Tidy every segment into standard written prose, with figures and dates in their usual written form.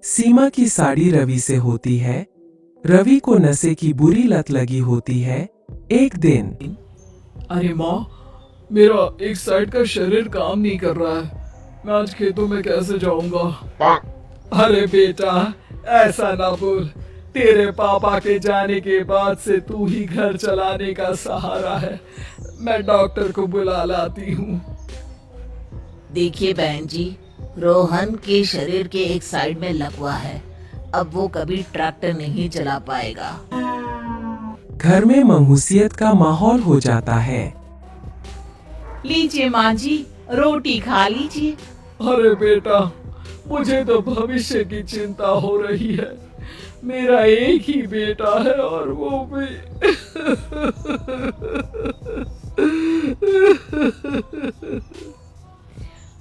सीमा की साड़ी रवि से होती है। रवि को नशे की बुरी लत लगी होती है। एक दिन अरे माँ, मेरा एक साइड का शरीर काम नहीं कर रहा है। मैं आज खेतों में कैसे जाऊंगा? अरे बेटा, ऐसा ना बोल। तेरे पापा के जाने के बाद से तू ही घर चलाने का सहारा है। मैं डॉक्टर को बुला लाती हूँ। देखिए बहन जी, रोहन के शरीर के एक साइड में लकवा है। अब वो कभी ट्रैक्टर नहीं चला पाएगा। घर में मंहूसियत का माहौल हो जाता है। लीजिए माँ जी, रोटी खा लीजिए। अरे बेटा, मुझे तो भविष्य की चिंता हो रही है। मेरा एक ही बेटा है और वो भी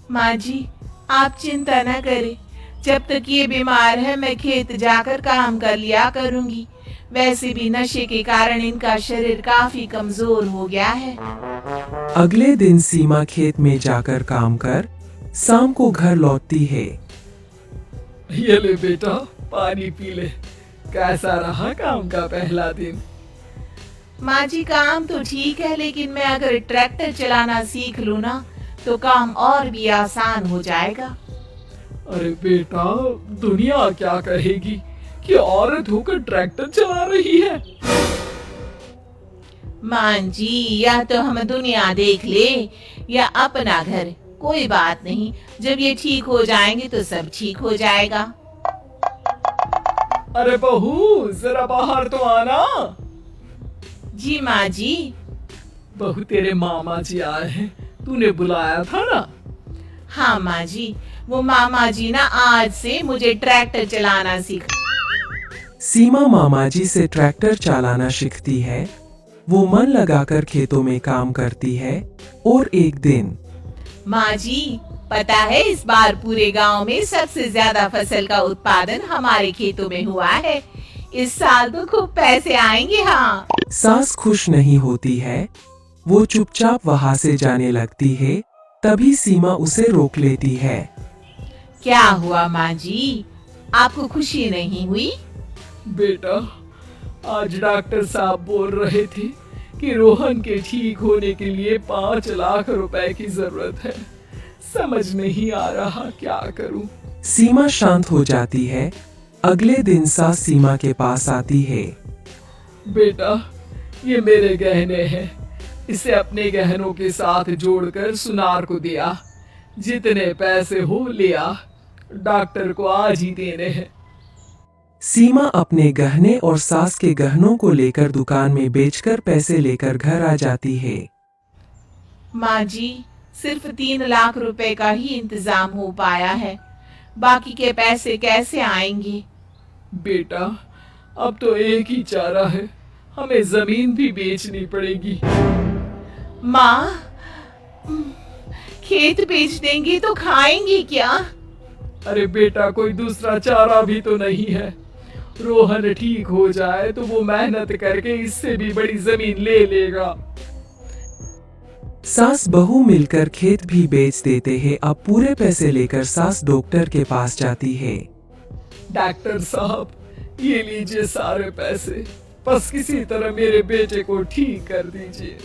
माँ जी, आप चिंता न करें। जब तक ये बीमार है मैं खेत जाकर काम कर लिया करूंगी। वैसे भी नशे के कारण इनका शरीर काफी कमजोर हो गया है। अगले दिन सीमा खेत में जाकर काम कर शाम को घर लौटती है। ये ले बेटा, पानी पी ले। कैसा रहा काम का पहला दिन? माँ जी, काम तो ठीक है, लेकिन मैं अगर ट्रैक्टर चलाना सीख लूँ ना तो काम और भी आसान हो जाएगा। अरे बेटा, दुनिया क्या कहेगी कि औरत होकर ट्रैक्टर चला रही है? माँ जी, या तो हम दुनिया देख ले या अपना घर, कोई बात नहीं। जब ये ठीक हो जाएंगे तो सब ठीक हो जाएगा। अरे बहू, जरा बाहर तो आना। जी माँ जी। बहू, तेरे मामा जी आए हैं। तूने बुलाया था ना? हाँ माँ जी, वो मामा जी ना आज से मुझे ट्रैक्टर चलाना सीख। सीमा मामा जी से ट्रैक्टर चलाना सीखती है। वो मन लगाकर खेतों में काम करती है। और एक दिन माँ जी, पता है इस बार पूरे गांव में सबसे ज्यादा फसल का उत्पादन हमारे खेतों में हुआ है। इस साल तो खूब पैसे आएंगे। हाँ। सास खुश नहीं होती है। वो चुपचाप वहाँ से जाने लगती है। तभी सीमा उसे रोक लेती है। क्या हुआ माँ जी, आपको खुशी नहीं हुई? बेटा, आज डॉक्टर साहब बोल रहे थे कि रोहन के ठीक होने के लिए 5 लाख रुपए की जरूरत है। समझ नहीं आ रहा क्या करूं। सीमा शांत हो जाती है। अगले दिन सास सीमा के पास आती है। बेटा, ये मेरे गहने हैं। इसे अपने गहनों के साथ जोड़कर सुनार को दिया। जितने पैसे हो लिया। डॉक्टर को आज ही देने हैं। सीमा अपने गहने और सास के गहनों को लेकर दुकान में बेचकर पैसे लेकर घर आ जाती है। माँ जी, सिर्फ 3 लाख रुपए का ही इंतजाम हो पाया है। बाकी के पैसे कैसे आएंगे? बेटा, अब तो एक ही चारा है। हमें जमीन भी बेचनी पड़ेगी। माँ, खेत बेच देंगे तो खाएंगे क्या? अरे बेटा, कोई दूसरा चारा भी तो नहीं है। रोहन ठीक हो जाए तो वो मेहनत करके इससे भी बड़ी जमीन ले लेगा। सास बहू मिलकर खेत भी बेच देते हैं। अब पूरे पैसे लेकर सास डॉक्टर के पास जाती है। डॉक्टर साहब, ये लीजिए सारे पैसे। बस किसी तरह मेरे बेटे को ठीक कर दीजिए।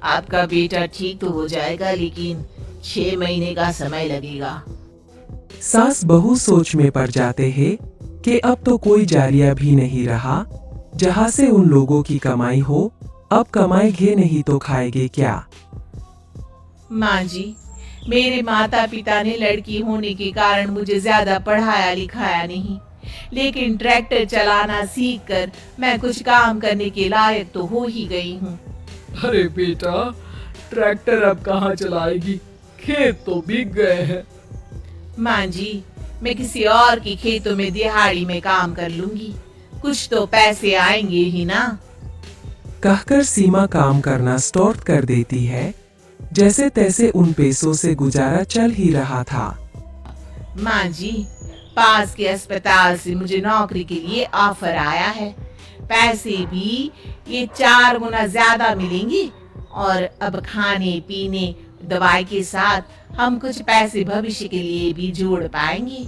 आपका बेटा ठीक तो हो जाएगा, लेकिन 6 महीने का समय लगेगा। सास बहू सोच में पड़ जाते हैं कि अब तो कोई जारिया भी नहीं रहा जहाँ से उन लोगों की कमाई हो। अब कमाएंगे नहीं तो खाएंगे क्या? माँ जी, मेरे माता पिता ने लड़की होने के कारण मुझे ज्यादा पढ़ाया लिखाया नहीं, लेकिन ट्रैक्टर चलाना सीखकर मैं कुछ काम करने के लायक तो हो ही गई हूँ। अरे बेटा, ट्रैक्टर अब कहाँ चलाएगी? खेत तो बिक गए हैं। माँ जी, मैं किसी और के खेतों में दिहाड़ी में काम कर लूंगी। कुछ तो पैसे आएंगे ही ना। कहकर सीमा काम करना स्टार्ट कर देती है। जैसे तैसे उन पैसों से गुजारा चल ही रहा था। माँ जी, पास के अस्पताल से मुझे नौकरी के लिए ऑफर आया है। पैसे भी ये 4 गुना ज्यादा मिलेंगे और अब खाने पीने दवाई के साथ हम कुछ पैसे भविष्य के लिए भी जोड़ पाएंगे।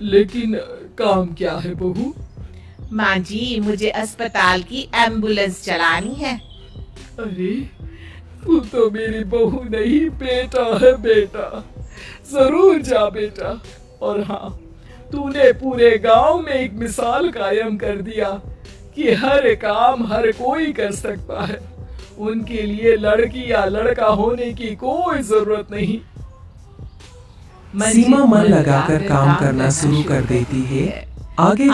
लेकिन काम क्या है बहू? माँ जी, मुझे अस्पताल की एम्बुलेंस चलानी है। अरे तू तो मेरी बहू नहीं, बेटा है बेटा। जरूर जा बेटा। और हाँ, तूने पूरे गांव में एक मिसाल कायम कर दिया कि हर काम हर कोई कर सकता है। उनके लिए लड़की या लड़का होने की कोई जरूरत नहीं। सीमा मन लगाकर काम करना शुरू कर देती है। आगे